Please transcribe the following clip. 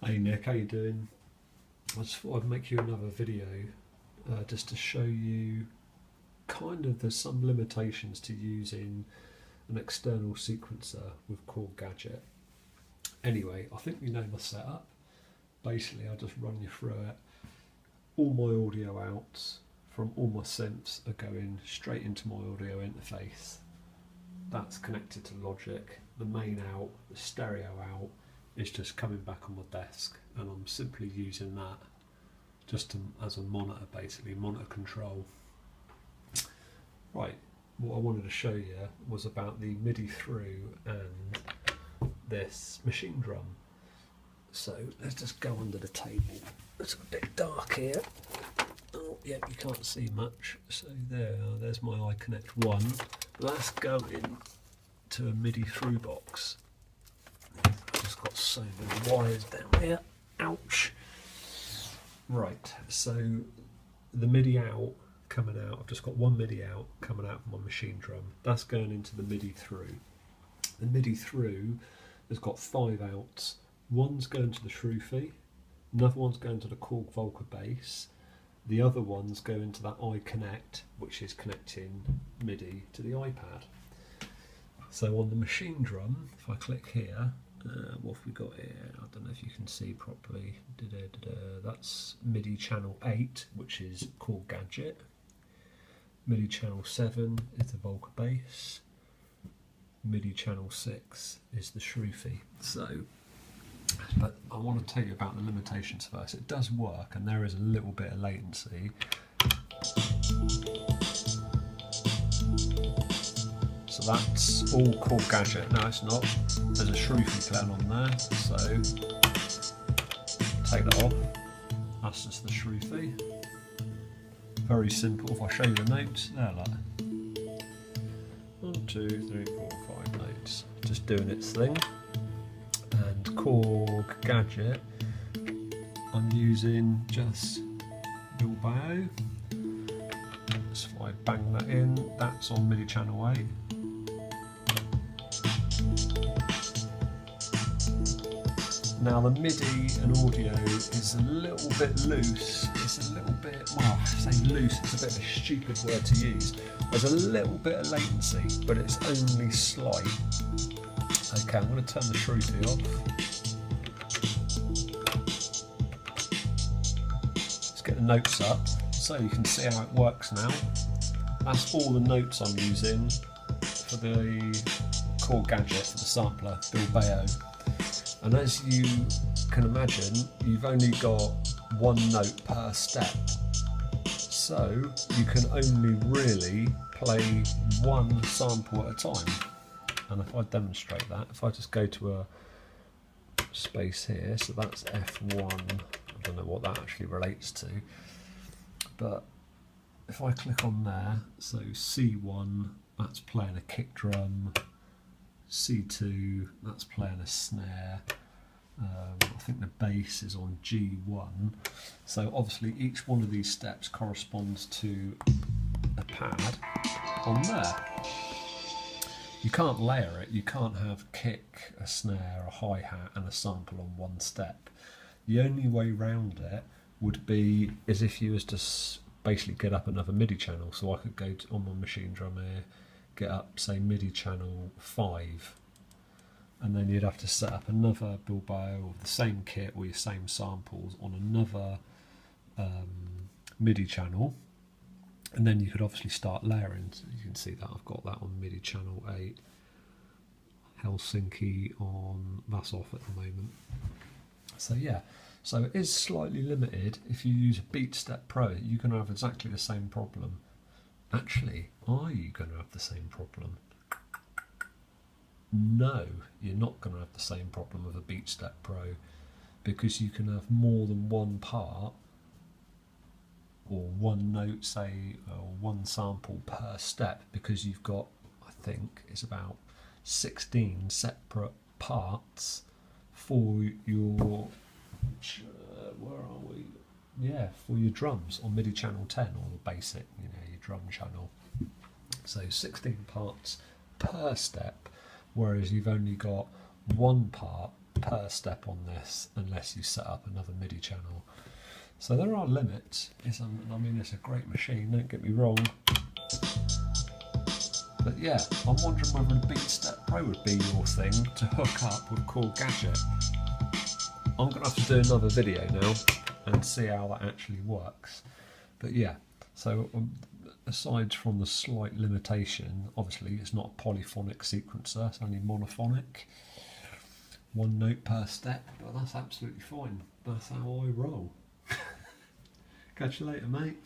Hey Nick, how you doing? I just thought I'd make you another video just to show you kind of there's some limitations to using an external sequencer with gadget. Anyway, I think you know my setup. Basically, I'll just run you through it. All my audio outs from all my synths are going straight into my audio interface. That's connected to Logic. The main out, the stereo out, is just coming back on my desk, and I'm simply using that just as a monitor, basically, monitor control. Right, what I wanted to show you was about the MIDI through and this machine drum. So let's just go under the table. It's a bit dark here. Oh, yeah, you can't see much. So there's my iConnect 1. That's going to a MIDI through box. I've just got so many wires down here. Ouch. Right, so the MIDI out coming out, I've just got one MIDI out coming out from my machine drum. That's going into the MIDI through. The MIDI through has got 5 outs. One's going to the Thru, another one's going to the Korg Volca bass, the other one's going to that iConnect, which is connecting MIDI to the iPad. So on the machine drum, if I click here, what have we got here? I don't know if you can see properly. That's MIDI channel 8, which is Korg Gadget. MIDI channel 7 is the Volca bass. MIDI channel 6 is the Thru. So, but I want to tell you about the limitations first. It does work, and there is a little bit of latency. So that's all Korg Gadget. No, it's not. There's a Thru plan on there, so take that off. That's just the Thru. Very simple. If I show you the notes, they're like 1, 2, 3, 4, 5 notes. Just doing its thing. And Korg Gadget, I'm using just Bilbao. So if I bang that in, that's on MIDI channel 8. Now the MIDI and audio is a little bit loose. It's a little bit, well, I say loose, it's a bit of a stupid word to use. There's a little bit of latency, but it's only slight. Okay, I'm going to turn the Thru off. Let's get the notes up so you can see how it works now. That's all the notes I'm using for the Korg Gadget, for the sampler, Bilbao. And as you can imagine, you've only got one note per step. So you can only really play one sample at a time. And if I demonstrate that, if I just go to a space here, so that's F1, I don't know what that actually relates to, but if I click on there, so C1, that's playing a kick drum, C2, that's playing a snare, I think the bass is on G1, so obviously each one of these steps corresponds to a pad on there. You can't layer it, you can't have kick, a snare, a hi-hat and a sample on one step. The only way round it would be as if you was to basically get up another MIDI channel. So I could go on my machine drum here, get up say MIDI channel 5, and then you'd have to set up another Bilbao with the same kit or your same samples on another MIDI channel. And then you could obviously start layering. So you can see that I've got that on MIDI channel 8. Helsinki on, that's off at the moment. So yeah, so it is slightly limited. If you use BeatStep Pro, you're going to have exactly the same problem. Actually, are you going to have the same problem? No, you're not going to have the same problem with a BeatStep Pro, because you can have more than one part or one note, say, or one sample per step, because you've got, I think it's about 16 separate parts for your, where are we? Yeah, for your drums on MIDI channel 10, or the basic, you know, your drum channel. So 16 parts per step, whereas you've only got one part per step on this unless you set up another MIDI channel. So there are limits. I mean, it's a great machine, don't get me wrong. But yeah, I'm wondering whether the BeatStep Pro would be your thing to hook up with Core Gadget. I'm going to have to do another video now and see how that actually works. But yeah, so aside from the slight limitation, obviously it's not a polyphonic sequencer, it's only monophonic. One note per step, but that's absolutely fine. That's how I roll. Catch you later, mate.